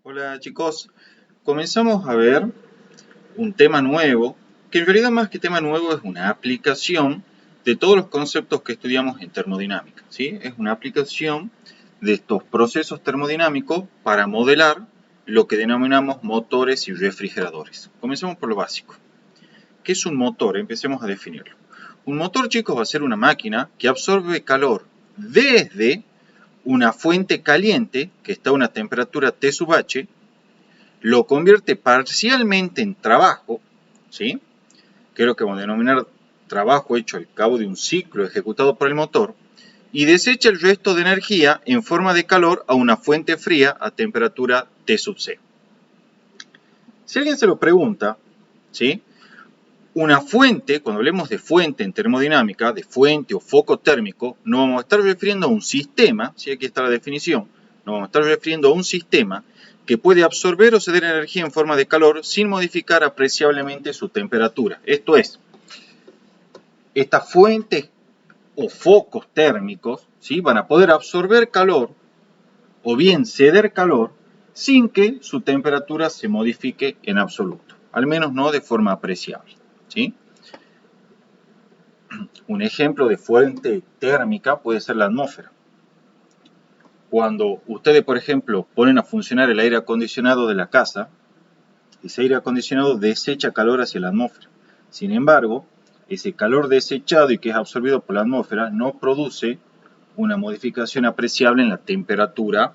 Hola chicos, comenzamos a ver un tema nuevo, que en realidad más que tema nuevo es una aplicación de todos los conceptos que estudiamos en termodinámica, ¿sí? Es una aplicación de estos procesos termodinámicos para modelar lo que denominamos motores y refrigeradores. Comencemos por lo básico. ¿Qué es un motor? Empecemos a definirlo. Un motor, chicos, va a ser una máquina que absorbe calor desde una fuente caliente que está a una temperatura T sub H, lo convierte parcialmente en trabajo, ¿sí? Que es lo que vamos a denominar trabajo hecho al cabo de un ciclo ejecutado por el motor, y desecha el resto de energía en forma de calor a una fuente fría a temperatura T sub C. Si alguien se lo pregunta, ¿sí? Una fuente, cuando hablemos de fuente en termodinámica, de fuente o foco térmico, no vamos a estar refiriendo a un sistema, ¿sí? Aquí está la definición, nos vamos a estar refiriendo a un sistema que puede absorber o ceder energía en forma de calor sin modificar apreciablemente su temperatura. Esto es, estas fuentes o focos térmicos, ¿sí? Van a poder absorber calor o bien ceder calor sin que su temperatura se modifique en absoluto, al menos no de forma apreciable, ¿sí? Un ejemplo de fuente térmica puede ser la atmósfera. Cuando ustedes, por ejemplo, ponen a funcionar el aire acondicionado de la casa, ese aire acondicionado desecha calor hacia la atmósfera. Sin embargo, ese calor desechado y que es absorbido por la atmósfera no produce una modificación apreciable en la temperatura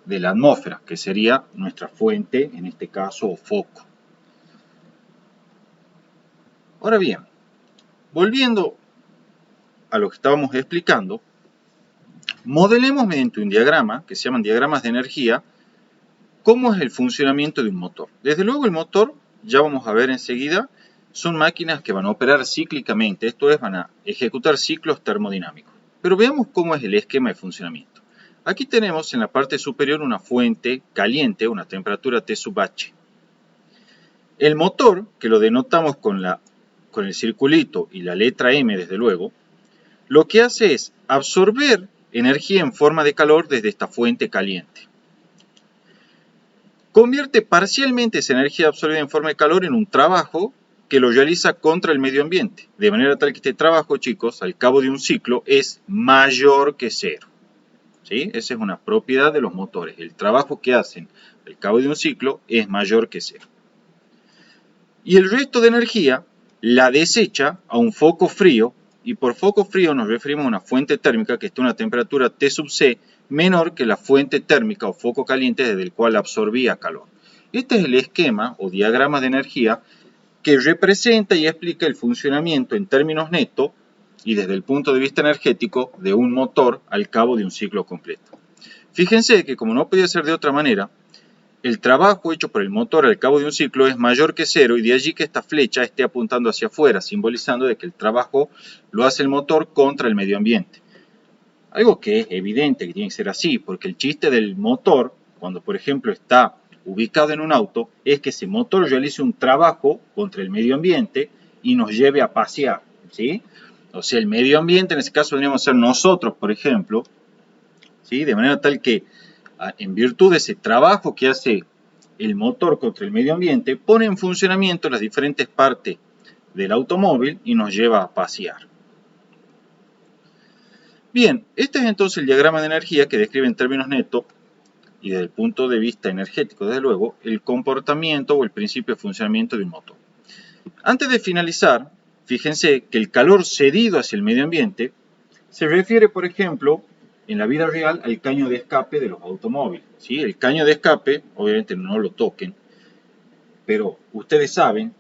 de la atmósfera, que sería nuestra fuente, en este caso, o foco. Ahora bien, volviendo a lo que estábamos explicando, modelemos mediante un diagrama, que se llaman diagramas de energía, cómo es el funcionamiento de un motor. Desde luego el motor, ya vamos a ver enseguida, son máquinas que van a operar cíclicamente, esto es, van a ejecutar ciclos termodinámicos. Pero veamos cómo es el esquema de funcionamiento. Aquí tenemos en la parte superior una fuente caliente, una temperatura T sub H. El motor, que lo denotamos con el circulito y la letra M desde luego, lo que hace es absorber energía en forma de calor desde esta fuente caliente. Convierte parcialmente esa energía absorbida en forma de calor en un trabajo que lo realiza contra el medio ambiente. De manera tal que este trabajo, chicos, al cabo de un ciclo es mayor que cero. ¿Sí? Esa es una propiedad de los motores. El trabajo que hacen al cabo de un ciclo es mayor que cero. Y el resto de energía la desecha a un foco frío, y por foco frío nos referimos a una fuente térmica que está a una temperatura T sub C menor que la fuente térmica o foco caliente desde el cual absorbía calor. Este es el esquema o diagrama de energía que representa y explica el funcionamiento en términos netos y desde el punto de vista energético de un motor al cabo de un ciclo completo. Fíjense que como no podía ser de otra manera, el trabajo hecho por el motor al cabo de un ciclo es mayor que cero y de allí que esta flecha esté apuntando hacia afuera, simbolizando de que el trabajo lo hace el motor contra el medio ambiente. Algo que es evidente que tiene que ser así, porque el chiste del motor, cuando por ejemplo está ubicado en un auto, es que ese motor realice un trabajo contra el medio ambiente y nos lleve a pasear, ¿sí? O sea, el medio ambiente, en ese caso deberíamos ser nosotros, por ejemplo, ¿sí? De manera tal que en virtud de ese trabajo que hace el motor contra el medio ambiente, pone en funcionamiento las diferentes partes del automóvil y nos lleva a pasear. Bien, este es entonces el diagrama de energía que describe en términos netos y desde el punto de vista energético, desde luego, el comportamiento o el principio de funcionamiento de un motor. Antes de finalizar, fíjense que el calor cedido hacia el medio ambiente se refiere, por ejemplo, en la vida real al caño de escape de los automóviles, ¿sí? El caño de escape, obviamente no lo toquen, pero ustedes saben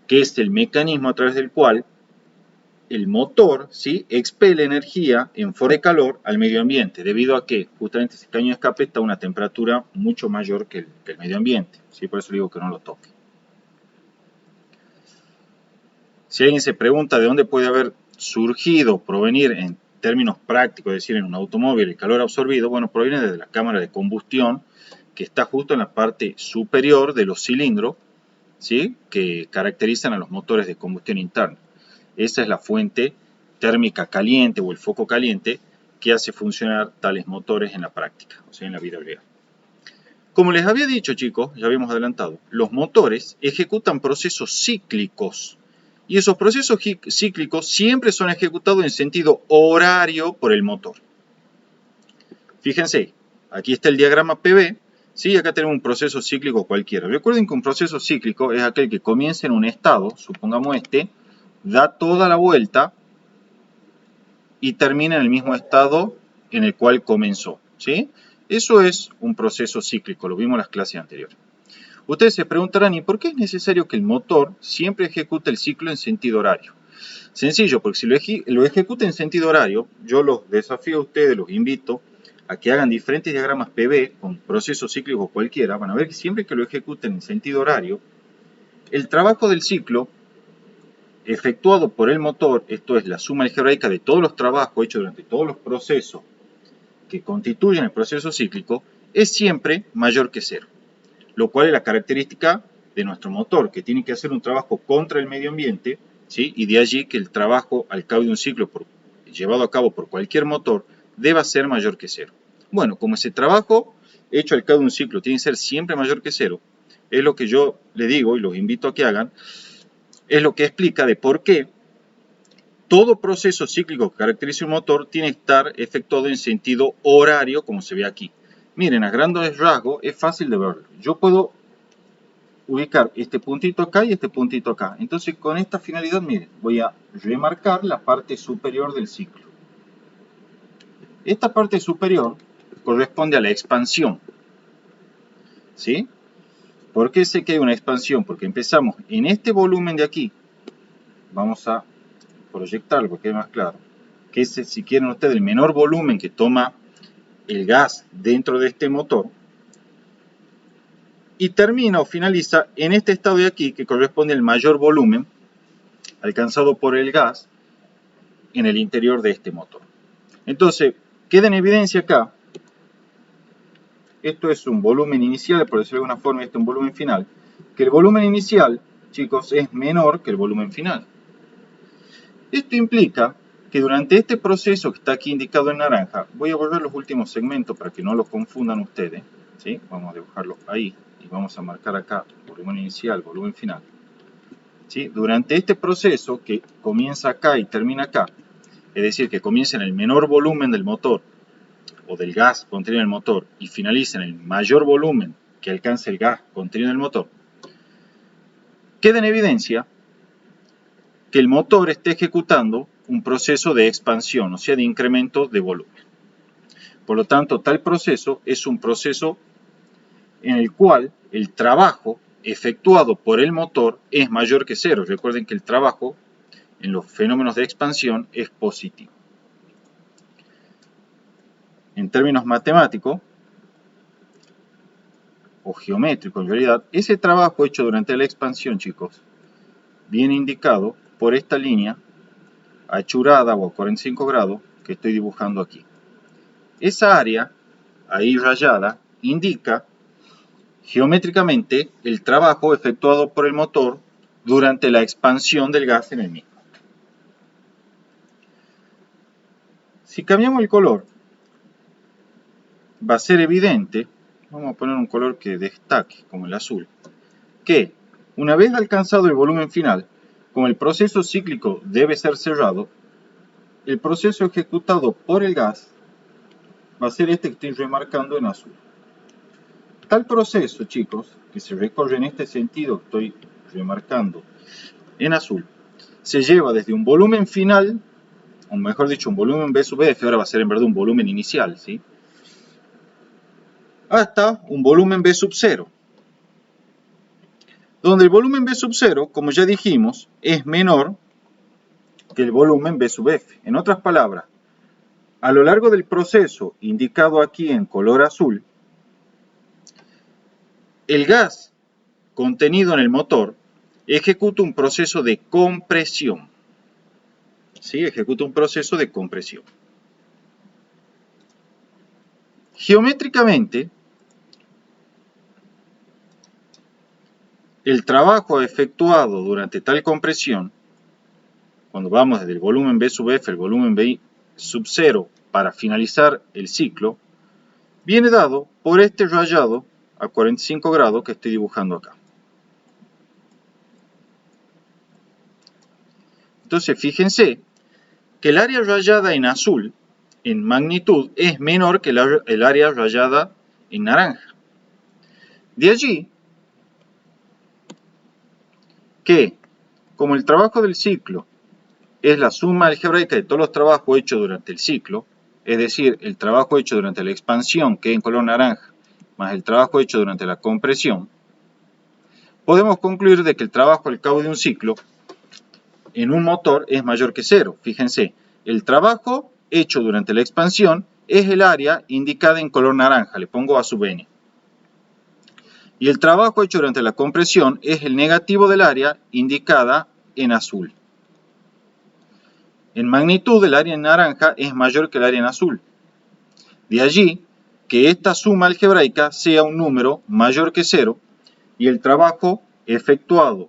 que es el mecanismo a través del cual el motor, ¿sí?, expele energía en forma de calor al medio ambiente, debido a que justamente ese caño de escape está a una temperatura mucho mayor que el medio ambiente, ¿sí? Por eso digo que no lo toquen. Si alguien se pregunta de dónde puede haber surgido, provenir en términos prácticos, es decir, en un automóvil, el calor absorbido, bueno, proviene desde la cámara de combustión, que está justo en la parte superior de los cilindros, ¿sí?, que caracterizan a los motores de combustión interna. Esa es la fuente térmica caliente o el foco caliente que hace funcionar tales motores en la práctica, o sea, en la vida real. Como les había dicho, chicos, ya habíamos adelantado, los motores ejecutan procesos cíclicos. Y esos procesos cíclicos siempre son ejecutados en sentido horario por el motor. Fíjense, aquí está el diagrama PV. Sí, acá tenemos un proceso cíclico cualquiera. Recuerden que un proceso cíclico es aquel que comienza en un estado, supongamos este, da toda la vuelta y termina en el mismo estado en el cual comenzó. ¿Sí? Eso es un proceso cíclico, lo vimos en las clases anteriores. Ustedes se preguntarán, ¿y por qué es necesario que el motor siempre ejecute el ciclo en sentido horario? Sencillo, porque si lo ejecuta en sentido horario, yo los desafío a ustedes, los invito a que hagan diferentes diagramas PV con procesos cíclicos cualquiera. Van a ver que siempre que lo ejecuten en sentido horario, el trabajo del ciclo efectuado por el motor, esto es la suma algebraica de todos los trabajos hechos durante todos los procesos que constituyen el proceso cíclico, es siempre mayor que cero. Lo cual es la característica de nuestro motor, que tiene que hacer un trabajo contra el medio ambiente, ¿sí? Y de allí que el trabajo al cabo de un ciclo llevado a cabo por cualquier motor deba ser mayor que cero. Bueno, como ese trabajo hecho al cabo de un ciclo tiene que ser siempre mayor que cero, es lo que yo le digo y los invito a que hagan, es lo que explica de por qué todo proceso cíclico que caracteriza un motor tiene que estar efectuado en sentido horario, como se ve aquí. Miren, a grandes rasgos es fácil de verlo. Yo puedo ubicar este puntito acá y este puntito acá. Entonces, con esta finalidad, miren, voy a remarcar la parte superior del ciclo. Esta parte superior corresponde a la expansión. ¿Sí? ¿Por qué sé que hay una expansión? Porque empezamos en este volumen de aquí. Vamos a proyectarlo porque es más claro. Que es, si quieren ustedes, el menor volumen que toma el gas dentro de este motor. Y termina o finaliza en este estado de aquí, que corresponde al mayor volumen alcanzado por el gas en el interior de este motor. Entonces, queda en evidencia acá, esto es un volumen inicial, por decirlo de alguna forma, este es un volumen final, que el volumen inicial, chicos, es menor que el volumen final. Esto implica que durante este proceso que está aquí indicado en naranja, voy a borrar los últimos segmentos para que no los confundan ustedes, ¿sí? Vamos a dibujarlo ahí y vamos a marcar acá volumen inicial, volumen final. ¿Sí? Durante este proceso que comienza acá y termina acá, es decir, que comienza en el menor volumen del motor o del gas contenido en el motor y finaliza en el mayor volumen que alcanza el gas contenido en el motor, queda en evidencia que el motor esté ejecutando un proceso de expansión, o sea, de incremento de volumen. Por lo tanto, tal proceso es un proceso en el cual el trabajo efectuado por el motor es mayor que cero. Recuerden que el trabajo en los fenómenos de expansión es positivo. En términos matemáticos o geométricos, en realidad, ese trabajo hecho durante la expansión, chicos, viene indicado por esta línea achurada o a 45 grados que estoy dibujando aquí. Esa área, ahí rayada, indica geométricamente el trabajo efectuado por el motor durante la expansión del gas en el mismo. Si cambiamos el color, va a ser evidente, vamos a poner un color que destaque, como el azul, que una vez alcanzado el volumen final, como el proceso cíclico debe ser cerrado, el proceso ejecutado por el gas va a ser este que estoy remarcando en azul. Tal proceso, chicos, que se recorre en este sentido que estoy remarcando en azul, se lleva desde un volumen final, o mejor dicho, un volumen B sub F, ahora va a ser en verdad un volumen inicial, ¿sí? Hasta un volumen B sub 0, donde el volumen B sub 0, como ya dijimos, es menor que el volumen B sub F. En otras palabras, a lo largo del proceso indicado aquí en color azul, el gas contenido en el motor ejecuta un proceso de compresión. ¿Sí? Ejecuta un proceso de compresión. Geométricamente, el trabajo efectuado durante tal compresión, cuando vamos desde el volumen B sub F al volumen B sub 0 para finalizar el ciclo, viene dado por este rayado a 45 grados que estoy dibujando acá. Entonces, fíjense que el área rayada en azul, en magnitud, es menor que el área rayada en naranja. De allí que, como el trabajo del ciclo es la suma algebraica de todos los trabajos hechos durante el ciclo, es decir, el trabajo hecho durante la expansión, que es en color naranja, más el trabajo hecho durante la compresión, podemos concluir de que el trabajo al cabo de un ciclo en un motor es mayor que cero. Fíjense, el trabajo hecho durante la expansión es el área indicada en color naranja, le pongo A sub n. Y el trabajo hecho durante la compresión es el negativo del área indicada en azul. En magnitud, el área en naranja es mayor que el área en azul. De allí que esta suma algebraica sea un número mayor que cero y el trabajo efectuado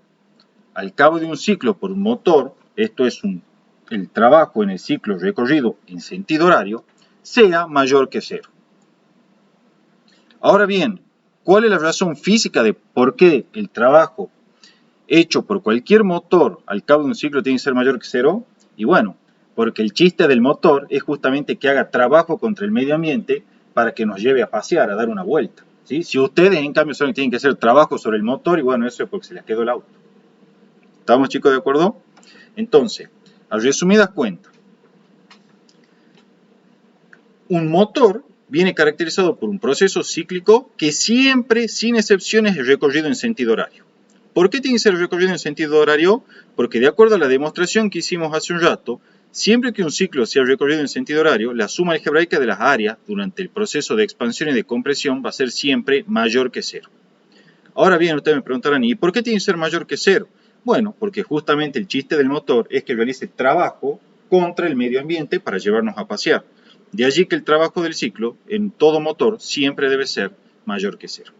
al cabo de un ciclo por un motor, esto es el trabajo en el ciclo recorrido en sentido horario, sea mayor que cero. Ahora bien, ¿cuál es la razón física de por qué el trabajo hecho por cualquier motor al cabo de un ciclo tiene que ser mayor que cero? Y bueno, porque el chiste del motor es justamente que haga trabajo contra el medio ambiente para que nos lleve a pasear, a dar una vuelta, ¿sí? Si ustedes en cambio solo tienen que hacer trabajo sobre el motor, y bueno, eso es porque se les quedó el auto. ¿Estamos, chicos, de acuerdo? Entonces, a resumidas cuentas, un motor viene caracterizado por un proceso cíclico que siempre, sin excepciones, es recorrido en sentido horario. ¿Por qué tiene que ser recorrido en sentido horario? Porque de acuerdo a la demostración que hicimos hace un rato, siempre que un ciclo sea recorrido en sentido horario, la suma algebraica de las áreas durante el proceso de expansión y de compresión va a ser siempre mayor que cero. Ahora bien, ustedes me preguntarán, ¿y por qué tiene que ser mayor que cero? Bueno, porque justamente el chiste del motor es que realice trabajo contra el medio ambiente para llevarnos a pasear. De allí que el trabajo del ciclo en todo motor siempre debe ser mayor que cero.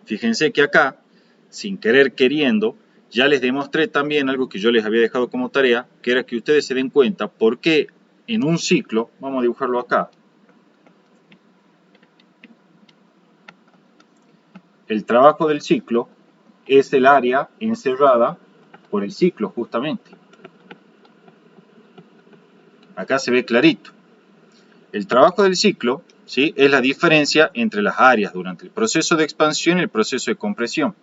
Fíjense que acá, sin querer queriendo, ya les demostré también algo que yo les había dejado como tarea, que era que ustedes se den cuenta por qué en un ciclo, vamos a dibujarlo acá, el trabajo del ciclo es el área encerrada por el ciclo justamente. Acá se ve clarito. El trabajo del ciclo, ¿sí?, es la diferencia entre las áreas durante el proceso de expansión y el proceso de compresión.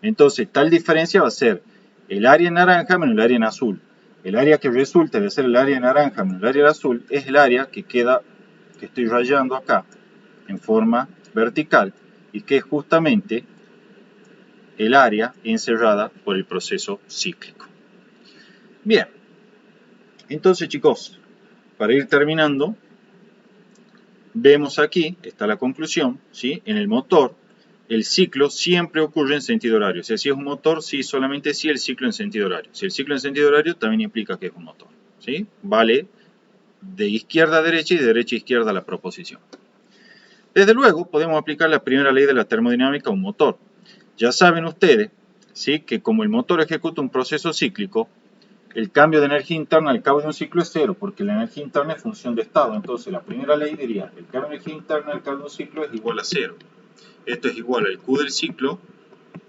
Entonces, tal diferencia va a ser el área en naranja menos el área en azul. El área que resulta de ser el área en naranja menos el área en azul es el área que estoy rayando acá en forma vertical y que es justamente el área encerrada por el proceso cíclico. Bien, entonces, chicos, para ir terminando, vemos aquí, está la conclusión, ¿sí? En el motor, el ciclo siempre ocurre en sentido horario. O sea, si es un motor, sí, solamente si el ciclo en sentido horario. Si el ciclo en sentido horario, también implica que es un motor, ¿sí? Vale de izquierda a derecha y de derecha a izquierda la proposición. Desde luego, podemos aplicar la primera ley de la termodinámica a un motor. Ya saben ustedes, ¿sí?, que como el motor ejecuta un proceso cíclico, el cambio de energía interna al cabo de un ciclo es cero, porque la energía interna es función de estado. Entonces, la primera ley diría que el cambio de energía interna al cabo de un ciclo es igual a cero. Esto es igual al Q del ciclo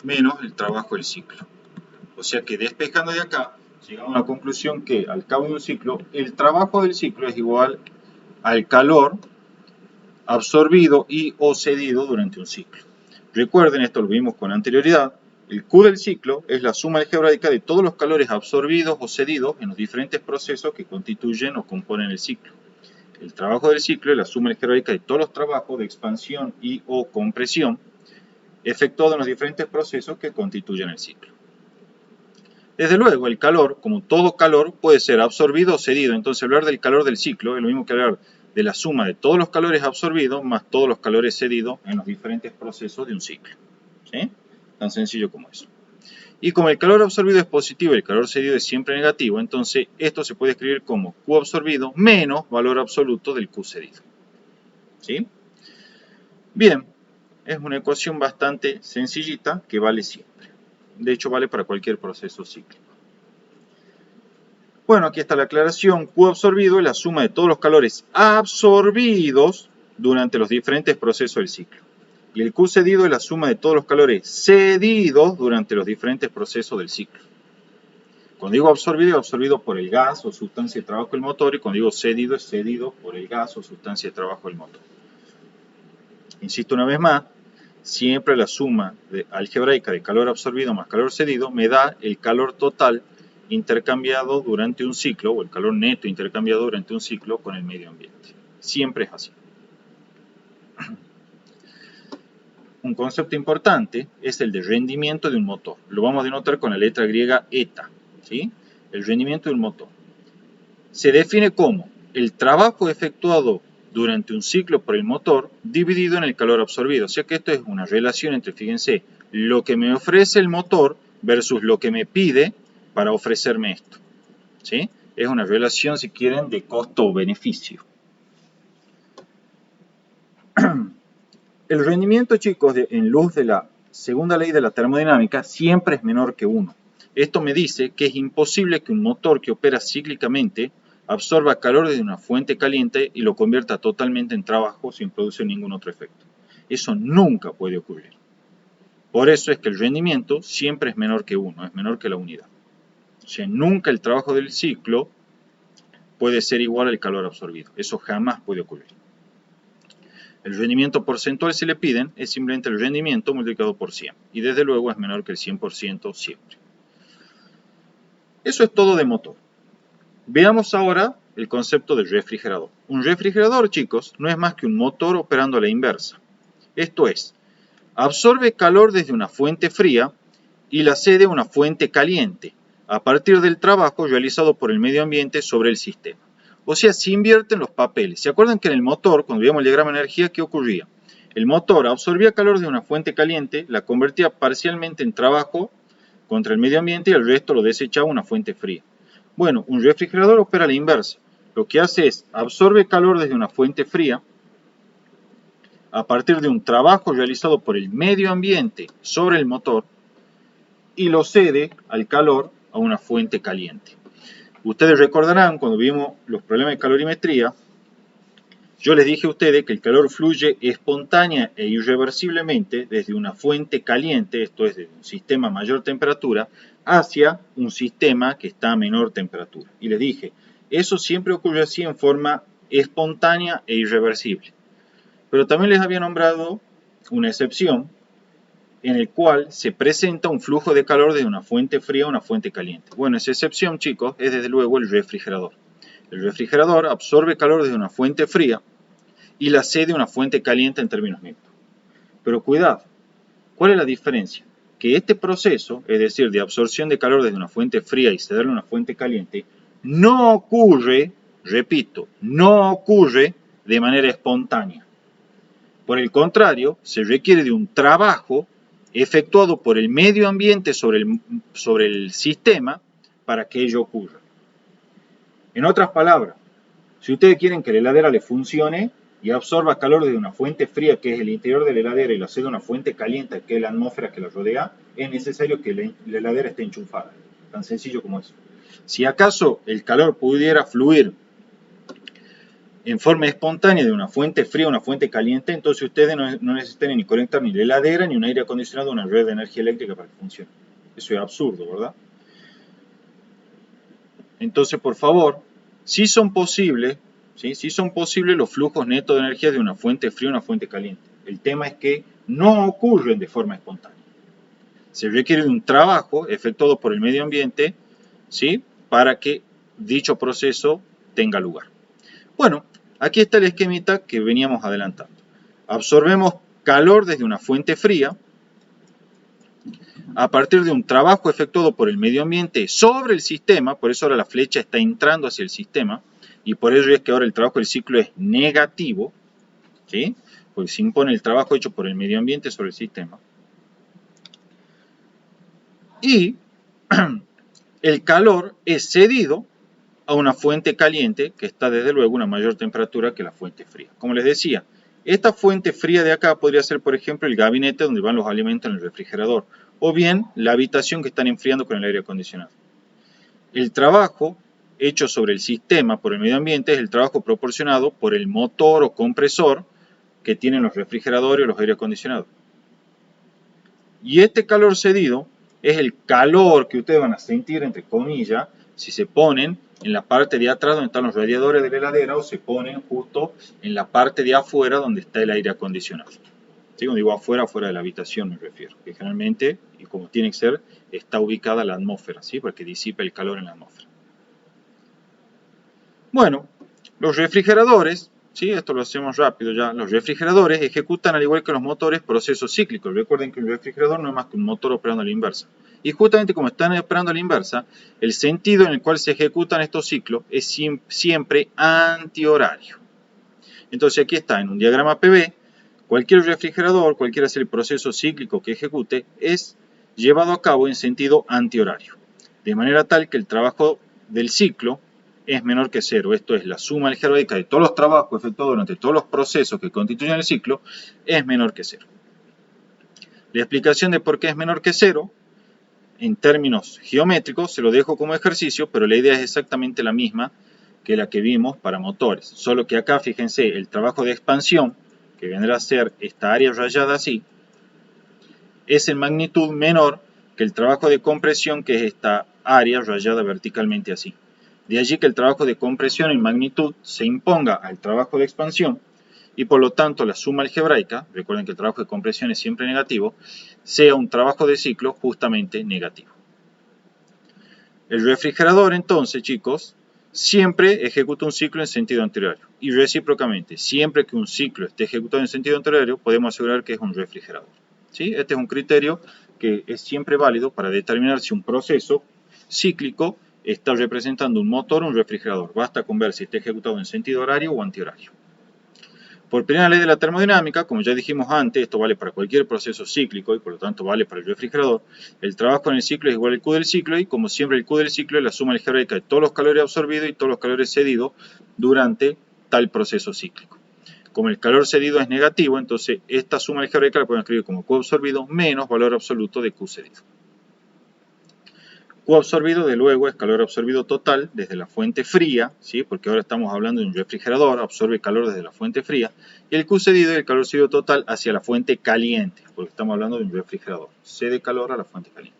menos el trabajo del ciclo. O sea que despejando de acá, llegamos a la conclusión que al cabo de un ciclo, el trabajo del ciclo es igual al calor absorbido y o cedido durante un ciclo. Recuerden, esto lo vimos con anterioridad, el Q del ciclo es la suma algebraica de todos los calores absorbidos o cedidos en los diferentes procesos que constituyen o componen el ciclo. El trabajo del ciclo es la suma algebraica de todos los trabajos de expansión y o compresión efectuados en los diferentes procesos que constituyen el ciclo. Desde luego, el calor, como todo calor, puede ser absorbido o cedido. Entonces, hablar del calor del ciclo es lo mismo que hablar de la suma de todos los calores absorbidos más todos los calores cedidos en los diferentes procesos de un ciclo. ¿Sí? Tan sencillo como eso. Y como el calor absorbido es positivo y el calor cedido es siempre negativo, entonces esto se puede escribir como Q absorbido menos valor absoluto del Q cedido. ¿Sí? Bien, es una ecuación bastante sencillita que vale siempre. De hecho, vale para cualquier proceso cíclico. Bueno, aquí está la aclaración. Q absorbido es la suma de todos los calores absorbidos durante los diferentes procesos del ciclo. Y el Q cedido es la suma de todos los calores cedidos durante los diferentes procesos del ciclo. Cuando digo absorbido por el gas o sustancia de trabajo del motor, y cuando digo cedido, es cedido por el gas o sustancia de trabajo del motor. Insisto una vez más, siempre la suma algebraica de calor absorbido más calor cedido me da el calor total intercambiado durante un ciclo, o el calor neto intercambiado durante un ciclo con el medio ambiente. Siempre es así. Un concepto importante es el de rendimiento de un motor. Lo vamos a denotar con la letra griega eta, ¿sí? El rendimiento de un motor. Se define como el trabajo efectuado durante un ciclo por el motor dividido en el calor absorbido. O sea que esto es una relación entre, fíjense, lo que me ofrece el motor versus lo que me pide para ofrecerme esto, ¿sí? Es una relación, si quieren, de costo-beneficio. El rendimiento, chicos, en luz de la segunda ley de la termodinámica, siempre es menor que 1. Esto me dice que es imposible que un motor que opera cíclicamente absorba calor desde una fuente caliente y lo convierta totalmente en trabajo sin producir ningún otro efecto. Eso nunca puede ocurrir. Por eso es que el rendimiento siempre es menor que 1, es menor que la unidad. O sea, nunca el trabajo del ciclo puede ser igual al calor absorbido. Eso jamás puede ocurrir. El rendimiento porcentual, si le piden, es simplemente el rendimiento multiplicado por 100. Y desde luego es menor que el 100% siempre. Eso es todo de motor. Veamos ahora el concepto del refrigerador. Un refrigerador, chicos, no es más que un motor operando a la inversa. Esto es, absorbe calor desde una fuente fría y la cede a una fuente caliente, a partir del trabajo realizado por el medio ambiente sobre el sistema. O sea, se invierten los papeles. ¿Se acuerdan que en el motor, cuando veíamos el diagrama de energía, qué ocurría? El motor absorbía calor de una fuente caliente, la convertía parcialmente en trabajo contra el medio ambiente y el resto lo desechaba a una fuente fría. Bueno, un refrigerador opera a la inversa. Lo que hace es absorbe calor desde una fuente fría a partir de un trabajo realizado por el medio ambiente sobre el motor y lo cede al calor a una fuente caliente. Ustedes recordarán cuando vimos los problemas de calorimetría, yo les dije a ustedes que el calor fluye espontánea e irreversiblemente desde una fuente caliente, esto es, de un sistema a mayor temperatura, hacia un sistema que está a menor temperatura. Y les dije, eso siempre ocurre así en forma espontánea e irreversible. Pero también les había nombrado una excepción en el cual se presenta un flujo de calor desde una fuente fría a una fuente caliente. Bueno, esa excepción, chicos, es desde luego el refrigerador. El refrigerador absorbe calor desde una fuente fría y la cede a una fuente caliente en términos mixtos. Pero cuidado, ¿cuál es la diferencia? Que este proceso, es decir, de absorción de calor desde una fuente fría y cederle a una fuente caliente, no ocurre, repito, no ocurre de manera espontánea. Por el contrario, se requiere de un trabajo efectuado por el medio ambiente sobre el sistema para que ello ocurra. En otras palabras, si ustedes quieren que la heladera le funcione y absorba calor desde una fuente fría que es el interior de la heladera y lo cede a una fuente caliente que es la atmósfera que la rodea, es necesario que la heladera esté enchufada. Tan sencillo como eso. Si acaso el calor pudiera fluir en forma espontánea de una fuente fría a una fuente caliente, entonces ustedes no necesitan ni conectar ni la heladera ni un aire acondicionado a una red de energía eléctrica para que funcione. Eso es absurdo, ¿verdad? Entonces, por favor, sí son posibles los flujos netos de energía de una fuente fría a una fuente caliente. El tema es que no ocurren de forma espontánea. Se requiere de un trabajo efectuado por el medio ambiente, ¿sí?, para que dicho proceso tenga lugar. Bueno, aquí está el esquemita que veníamos adelantando. Absorbemos calor desde una fuente fría a partir de un trabajo efectuado por el medio ambiente sobre el sistema, por eso ahora la flecha está entrando hacia el sistema, y por ello es que ahora el trabajo del ciclo es negativo, ¿sí?, porque se impone el trabajo hecho por el medio ambiente sobre el sistema. Y el calor es cedido a una fuente caliente que está desde luego a una mayor temperatura que la fuente fría. Como les decía, esta fuente fría de acá podría ser, por ejemplo, el gabinete donde van los alimentos en el refrigerador, o bien la habitación que están enfriando con el aire acondicionado. El trabajo hecho sobre el sistema por el medio ambiente es el trabajo proporcionado por el motor o compresor que tienen los refrigeradores o los aire acondicionados. Y este calor cedido es el calor que ustedes van a sentir, entre comillas, si se ponen en la parte de atrás donde están los radiadores de la heladera o se ponen justo en la parte de afuera donde está el aire acondicionado. ¿Sí? Cuando digo afuera, afuera de la habitación me refiero, que generalmente, y como tiene que ser, está ubicada la atmósfera, ¿sí? Porque disipa el calor en la atmósfera. Bueno, los refrigeradores, ¿sí? Esto lo hacemos rápido ya, los refrigeradores ejecutan al igual que los motores procesos cíclicos. Recuerden que un refrigerador no es más que un motor operando a la inversa. Y justamente como están operando a la inversa, el sentido en el cual se ejecutan estos ciclos es siempre antihorario. Entonces aquí está, en un diagrama PV, cualquier refrigerador, cualquiera sea el proceso cíclico que ejecute, es llevado a cabo en sentido antihorario. De manera tal que el trabajo del ciclo es menor que cero. Esto es, la suma algebraica de todos los trabajos efectuados durante todos los procesos que constituyen el ciclo es menor que cero. La explicación de por qué es menor que cero, en términos geométricos, se lo dejo como ejercicio, pero la idea es exactamente la misma que la que vimos para motores. Solo que acá, fíjense, el trabajo de expansión, que vendrá a ser esta área rayada así, es en magnitud menor que el trabajo de compresión, que es esta área rayada verticalmente así. De allí que el trabajo de compresión en magnitud se imponga al trabajo de expansión y por lo tanto la suma algebraica, recuerden que el trabajo de compresión es siempre negativo, sea un trabajo de ciclo justamente negativo. El refrigerador entonces, chicos, siempre ejecuta un ciclo en sentido antihorario y recíprocamente, siempre que un ciclo esté ejecutado en sentido antihorario, podemos asegurar que es un refrigerador. ¿Sí? Este es un criterio que es siempre válido para determinar si un proceso cíclico está representando un motor o un refrigerador. Basta con ver si está ejecutado en sentido horario o antihorario. Por primera ley de la termodinámica, como ya dijimos antes, esto vale para cualquier proceso cíclico y por lo tanto vale para el refrigerador, el trabajo en el ciclo es igual al Q del ciclo y como siempre el Q del ciclo es la suma algebraica de todos los calores absorbidos y todos los calores cedidos durante tal proceso cíclico. Como el calor cedido es negativo, entonces esta suma algebraica la podemos escribir como Q absorbido menos valor absoluto de Q cedido. Q absorbido, de luego, es calor absorbido total desde la fuente fría, ¿sí? Porque ahora estamos hablando de un refrigerador, absorbe calor desde la fuente fría, y el Q cedido es el calor cedido total hacia la fuente caliente, porque estamos hablando de un refrigerador. Cede calor a la fuente caliente.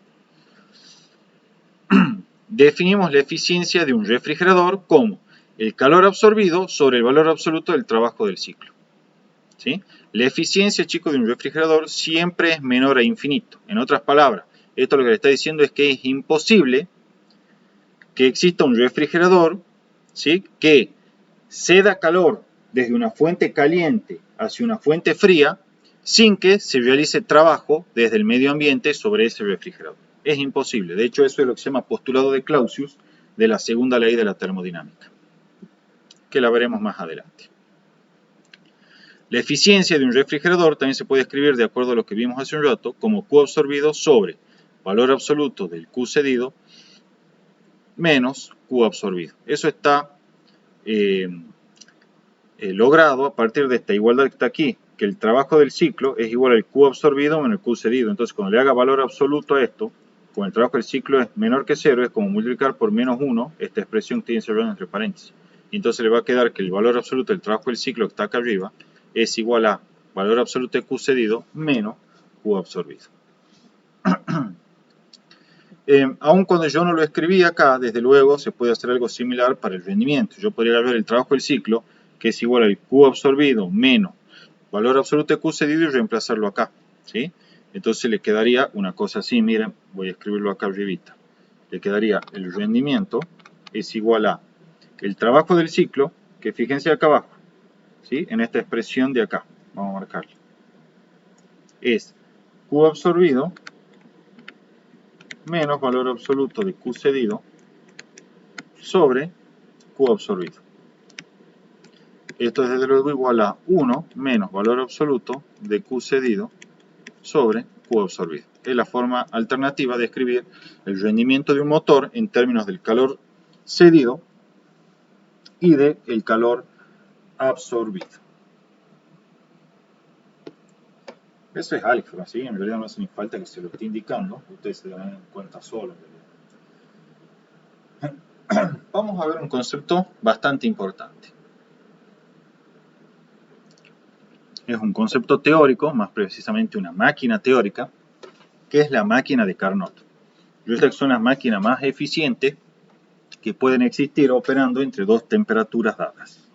Definimos la eficiencia de un refrigerador como el calor absorbido sobre el valor absoluto del trabajo del ciclo. ¿Sí? La eficiencia, chicos, de un refrigerador siempre es menor a infinito. En otras palabras, esto lo que le está diciendo es que es imposible que exista un refrigerador, ¿sí?, que ceda calor desde una fuente caliente hacia una fuente fría sin que se realice trabajo desde el medio ambiente sobre ese refrigerador. Es imposible. De hecho, eso es lo que se llama postulado de Clausius de la segunda ley de la termodinámica, que la veremos más adelante. La eficiencia de un refrigerador también se puede escribir, de acuerdo a lo que vimos hace un rato, como Q absorbido sobre valor absoluto del Q cedido menos Q absorbido. Eso está logrado a partir de esta igualdad que está aquí, que el trabajo del ciclo es igual al Q absorbido menos el Q cedido. Entonces, cuando le haga valor absoluto a esto, cuando el trabajo del ciclo es menor que 0, es como multiplicar por menos 1 esta expresión que tiene encerrada entre paréntesis. Y entonces le va a quedar que el valor absoluto del trabajo del ciclo que está acá arriba es igual a valor absoluto de Q cedido menos Q absorbido. Aun cuando yo no lo escribí acá, desde luego se puede hacer algo similar para el rendimiento. Yo podría ver el trabajo del ciclo, que es igual al Q absorbido menos valor absoluto de Q cedido y reemplazarlo acá, ¿sí? Entonces le quedaría una cosa así, miren, voy a escribirlo acá arribita. Le quedaría el rendimiento es igual a el trabajo del ciclo, que fíjense acá abajo, ¿sí?, en esta expresión de acá, vamos a marcarlo, es Q absorbido menos valor absoluto de Q cedido sobre Q absorbido. Esto es desde luego igual a 1 menos valor absoluto de Q cedido sobre Q absorbido. Es la forma alternativa de escribir el rendimiento de un motor en términos del calor cedido y del calor absorbido. Eso es álgebra, ¿sí? En realidad no hace ni falta que se lo esté indicando, ustedes se dan cuenta solo. Vamos a ver un concepto bastante importante. es un concepto teórico, más precisamente una máquina teórica, que es la máquina de Carnot. Resulta que son las máquinas más eficientes que pueden existir operando entre dos temperaturas dadas.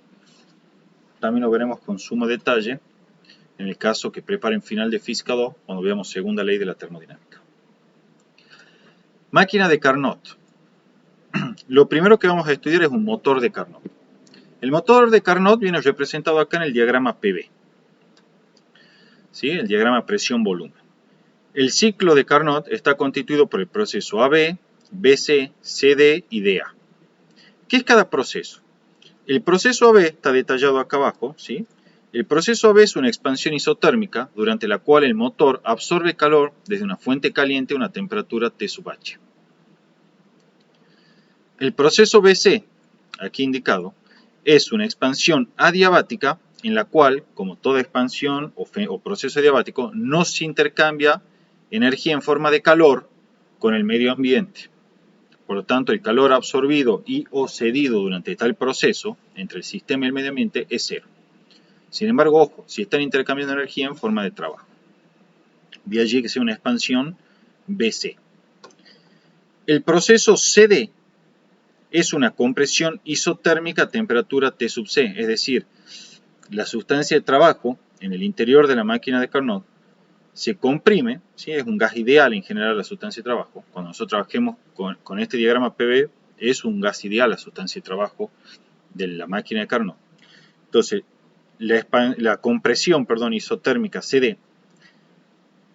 También lo veremos con sumo detalle en el caso que preparen final de Física 2, cuando veamos segunda ley de la termodinámica. Máquina de Carnot. Lo primero que vamos a estudiar es un motor de Carnot. El motor de Carnot viene representado acá en el diagrama PV. ¿Sí? El diagrama presión-volumen. El ciclo de Carnot está constituido por el proceso AB, BC, CD y DA. ¿Qué es cada proceso? El proceso AB está detallado acá abajo, ¿sí? El proceso AB es una expansión isotérmica durante la cual el motor absorbe calor desde una fuente caliente a una temperatura T sub H. El proceso BC, aquí indicado, es una expansión adiabática en la cual, como toda expansión o proceso adiabático, no se intercambia energía en forma de calor con el medio ambiente. Por lo tanto, el calor absorbido y o cedido durante tal proceso entre el sistema y el medio ambiente es cero. Sin embargo, ojo, si están intercambiando energía en forma de trabajo. De allí que sea una expansión BC. El proceso CD es una compresión isotérmica a temperatura T sub C, es decir, la sustancia de trabajo en el interior de la máquina de Carnot se comprime, ¿sí? Es un gas ideal en general la sustancia de trabajo. Cuando nosotros trabajemos con este diagrama PV, es un gas ideal la sustancia de trabajo de la máquina de Carnot. Entonces, la compresión isotérmica CD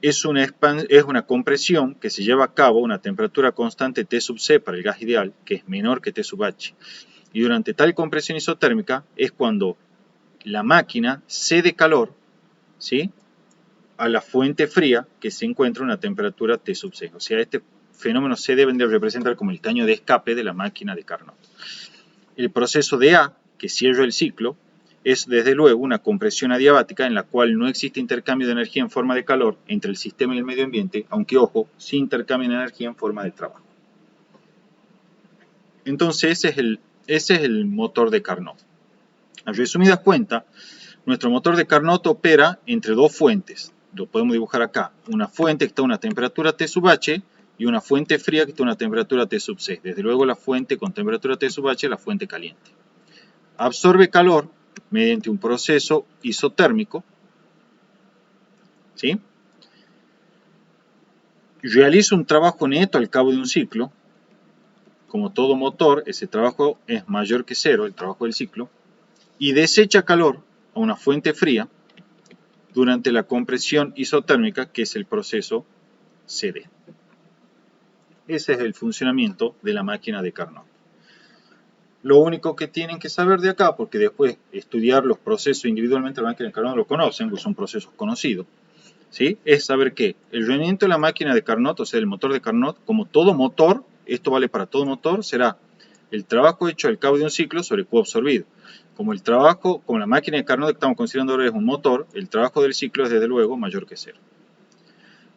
es una compresión que se lleva a cabo a una temperatura constante T sub C para el gas ideal, que es menor que T sub H. Y durante tal compresión isotérmica es cuando la máquina cede calor, ¿sí?, a la fuente fría que se encuentra a una temperatura T sub C. O sea, este fenómeno se debe de representar como el caño de escape de la máquina de Carnot. El proceso de A, que cierra el ciclo, es desde luego una compresión adiabática en la cual no existe intercambio de energía en forma de calor entre el sistema y el medio ambiente, aunque, ojo, sí intercambian energía en forma de trabajo. Entonces, ese es el motor de Carnot. En resumidas cuentas, nuestro motor de Carnot opera entre dos fuentes. Lo podemos dibujar acá. Una fuente que está a una temperatura T sub H y una fuente fría que está a una temperatura T sub C. Desde luego la fuente con temperatura T sub H es la fuente caliente. Absorbe calor mediante un proceso isotérmico, ¿sí? Realiza un trabajo neto al cabo de un ciclo. Como todo motor, ese trabajo es mayor que cero, el trabajo del ciclo. Y desecha calor a una fuente fría durante la compresión isotérmica, que es el proceso CD. Ese es el funcionamiento de la máquina de Carnot. Lo único que tienen que saber de acá, porque después estudiar los procesos individualmente de la máquina de Carnot lo conocen, pues son procesos conocidos, ¿sí?, es saber que el rendimiento de la máquina de Carnot, o sea, el motor de Carnot, como todo motor, esto vale para todo motor, será el trabajo hecho al cabo de un ciclo sobre Q absorbido. Como la máquina de Carnot que estamos considerando ahora es un motor, el trabajo del ciclo es desde luego mayor que cero.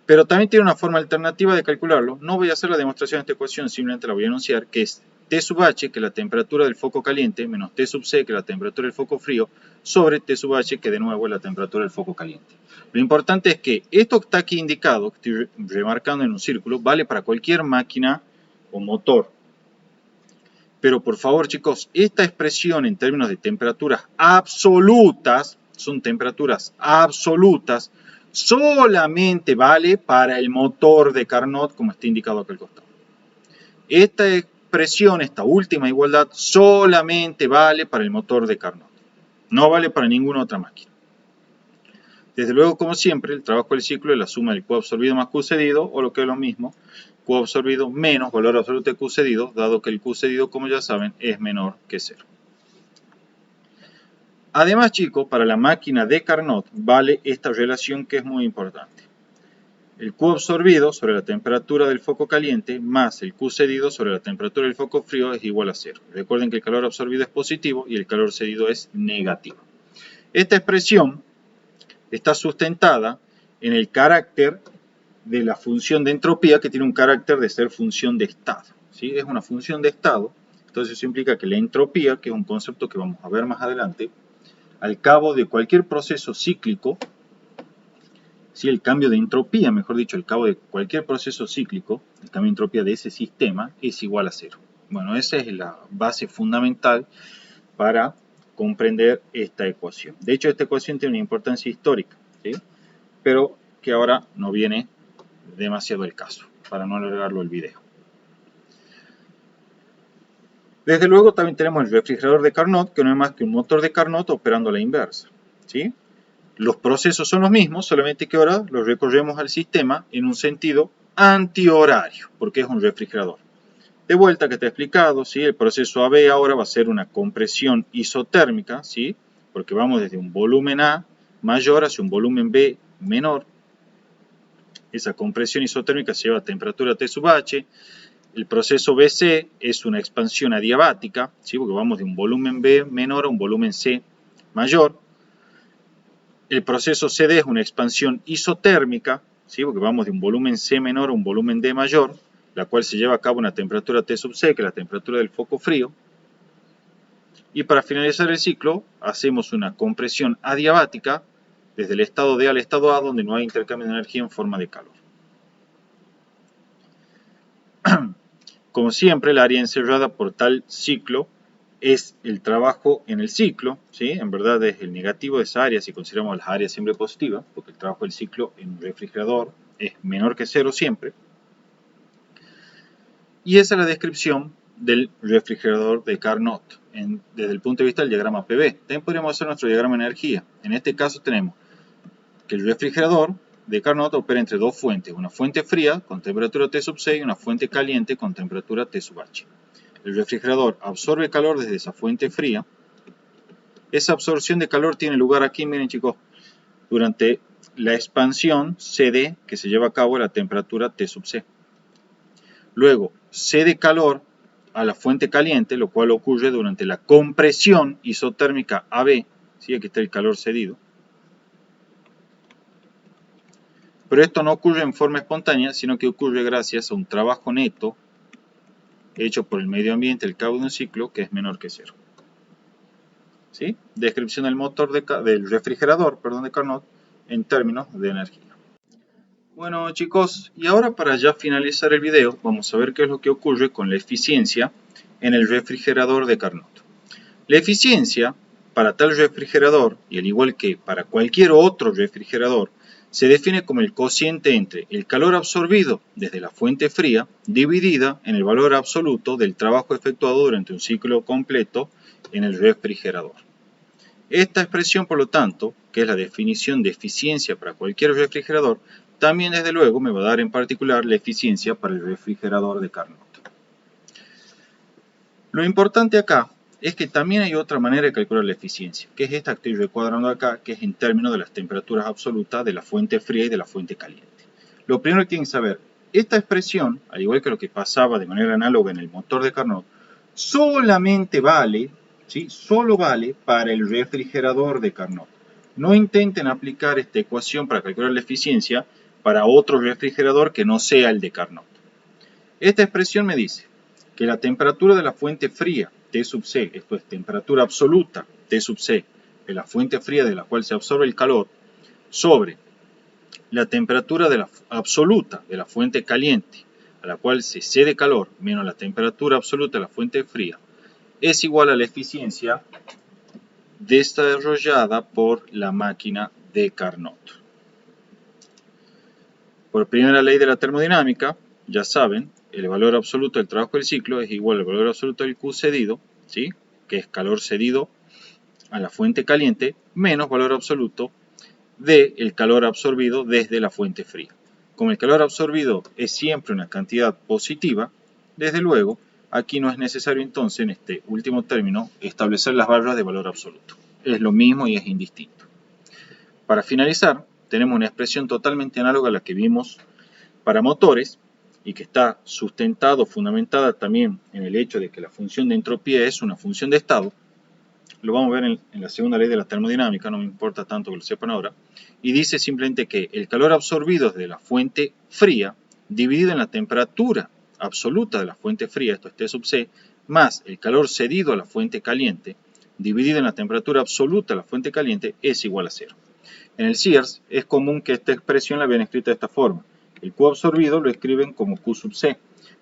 Pero también tiene una forma alternativa de calcularlo. No voy a hacer la demostración de esta ecuación, simplemente la voy a enunciar, que es T sub H, que es la temperatura del foco caliente, menos T sub C, que es la temperatura del foco frío, sobre T sub H, que de nuevo es la temperatura del foco caliente. Lo importante es que esto que está aquí indicado, que estoy remarcando en un círculo, vale para cualquier máquina o motor. Pero por favor, chicos, esta expresión en términos de temperaturas absolutas, son temperaturas absolutas, solamente vale para el motor de Carnot, como está indicado acá al costado. Esta expresión, esta última igualdad, solamente vale para el motor de Carnot. No vale para ninguna otra máquina. Desde luego, como siempre, el trabajo del ciclo es la suma del Q absorbido más Q cedido, o lo que es lo mismo, Q absorbido menos valor absoluto de Q cedido, dado que el Q cedido, como ya saben, es menor que cero. Además, chicos, para la máquina de Carnot vale esta relación que es muy importante. El Q absorbido sobre la temperatura del foco caliente más el Q cedido sobre la temperatura del foco frío es igual a cero. Recuerden que el calor absorbido es positivo y el calor cedido es negativo. Esta expresión está sustentada en el carácter de la función de entropía, que tiene un carácter de ser función de estado, ¿sí? Es una función de estado, entonces eso implica que la entropía, que es un concepto que vamos a ver más adelante, al cabo de cualquier proceso cíclico, ¿sí? El cambio de entropía, mejor dicho, al cabo de cualquier proceso cíclico, el cambio de entropía de ese sistema es igual a 0. Bueno, esa es la base fundamental para comprender esta ecuación. De hecho, esta ecuación tiene una importancia histórica, ¿sí? Pero que ahora no viene demasiado el caso, para no alargarlo el video. Desde luego también tenemos el refrigerador de Carnot, que no es más que un motor de Carnot operando a la inversa, ¿sí? Los procesos son los mismos, solamente que ahora los recorremos al sistema en un sentido antihorario, porque es un refrigerador. De vuelta que te he explicado, ¿sí? El proceso AB ahora va a ser una compresión isotérmica, ¿sí? Porque vamos desde un volumen A mayor hacia un volumen B menor. Esa compresión isotérmica se lleva a temperatura T sub H. El proceso BC es una expansión adiabática, ¿sí? Porque vamos de un volumen B menor a un volumen C mayor. El proceso CD es una expansión isotérmica, ¿sí? Porque vamos de un volumen C menor a un volumen D mayor, la cual se lleva a cabo a una temperatura T sub C, que es la temperatura del foco frío. Y para finalizar el ciclo, hacemos una compresión adiabática desde el estado D al estado A, donde no hay intercambio de energía en forma de calor. Como siempre, el área encerrada por tal ciclo es el trabajo en el ciclo, ¿sí? En verdad es el negativo de esa área si consideramos las áreas siempre positivas, porque el trabajo del ciclo en un refrigerador es menor que 0 siempre. Y esa es la descripción del refrigerador de Carnot desde el punto de vista del diagrama PV. También podríamos hacer nuestro diagrama de energía. En este caso tenemos que el refrigerador de Carnot opera entre dos fuentes, una fuente fría con temperatura T sub C y una fuente caliente con temperatura T sub H. El refrigerador absorbe calor desde esa fuente fría. Esa absorción de calor tiene lugar aquí, miren chicos, durante la expansión CD que se lleva a cabo a la temperatura T sub C. Luego, cede calor a la fuente caliente, lo cual ocurre durante la compresión isotérmica AB. ¿Sí? Aquí está el calor cedido. Pero esto no ocurre en forma espontánea, sino que ocurre gracias a un trabajo neto hecho por el medio ambiente al cabo de un ciclo que es menor que 0. ¿Sí? Descripción del motor del refrigerador de Carnot en términos de energía. Bueno chicos, y ahora para ya finalizar el video, vamos a ver qué es lo que ocurre con la eficiencia en el refrigerador de Carnot. La eficiencia para tal refrigerador, y al igual que para cualquier otro refrigerador, se define como el cociente entre el calor absorbido desde la fuente fría dividida en el valor absoluto del trabajo efectuado durante un ciclo completo en el refrigerador. Esta expresión, por lo tanto, que es la definición de eficiencia para cualquier refrigerador, también desde luego me va a dar en particular la eficiencia para el refrigerador de Carnot. Lo importante acá es que también hay otra manera de calcular la eficiencia, que es esta que estoy recuadrando acá, que es en términos de las temperaturas absolutas de la fuente fría y de la fuente caliente. Lo primero que tienen que saber, esta expresión, al igual que lo que pasaba de manera análoga en el motor de Carnot, solamente vale, ¿sí? Solo vale para el refrigerador de Carnot. No intenten aplicar esta ecuación para calcular la eficiencia para otro refrigerador que no sea el de Carnot. Esta expresión me dice que la temperatura de la fuente fría, T sub C, esto es temperatura absoluta, T sub C, de la fuente fría de la cual se absorbe el calor, sobre la temperatura absoluta de la fuente caliente, a la cual se cede calor, menos la temperatura absoluta de la fuente fría, es igual a la eficiencia desarrollada por la máquina de Carnot. Por primera ley de la termodinámica, ya saben, el valor absoluto del trabajo del ciclo es igual al valor absoluto del Q cedido, ¿sí? Que es calor cedido a la fuente caliente, menos valor absoluto del calor absorbido desde la fuente fría. Como el calor absorbido es siempre una cantidad positiva, desde luego, aquí no es necesario entonces, en este último término, establecer las barras de valor absoluto. Es lo mismo y es indistinto. Para finalizar, tenemos una expresión totalmente análoga a la que vimos para motores y que está fundamentada también en el hecho de que la función de entropía es una función de estado. Lo vamos a ver en la segunda ley de la termodinámica, no me importa tanto que lo sepan ahora. Y dice simplemente que el calor absorbido desde la fuente fría, dividido en la temperatura absoluta de la fuente fría, esto es T sub C, más el calor cedido a la fuente caliente, dividida en la temperatura absoluta de la fuente caliente es igual a 0. En el Sears es común que esta expresión la vean escrita de esta forma. El Q absorbido lo escriben como Q sub C,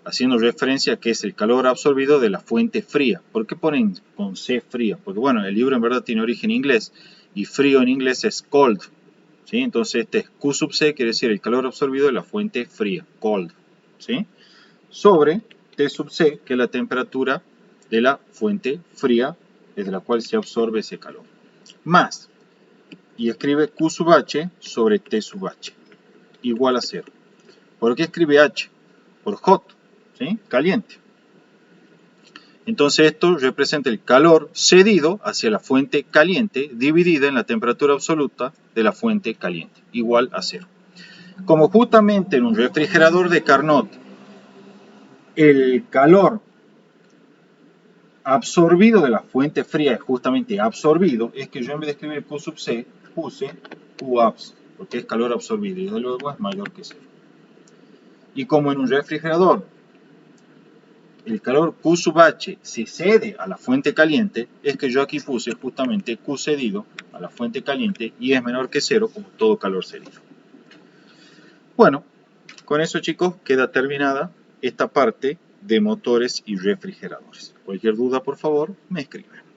haciendo referencia a que es el calor absorbido de la fuente fría. ¿Por qué ponen con C fría? Porque bueno, el libro en verdad tiene origen inglés y frío en inglés es cold. ¿Sí? Entonces este es Q sub C, quiere decir el calor absorbido de la fuente fría, cold. ¿Sí? Sobre T sub C, que es la temperatura de la fuente fría desde la cual se absorbe ese calor. Más, y escribe Q sub H sobre T sub H, igual a 0. ¿Por qué escribe H? Por hot, ¿sí? Caliente. Entonces esto representa el calor cedido hacia la fuente caliente dividida en la temperatura absoluta de la fuente caliente, igual a 0. Como justamente en un refrigerador de Carnot el calor absorbido de la fuente fría es justamente absorbido, es que yo en vez de escribir Q sub C puse Qabs, porque es calor absorbido y desde luego es mayor que 0. Y como en un refrigerador el calor Q sub H se cede a la fuente caliente, es que yo aquí puse justamente Q cedido a la fuente caliente y es menor que 0 como todo calor cedido. Bueno, con eso chicos queda terminada esta parte de motores y refrigeradores. Cualquier duda por favor me escriben.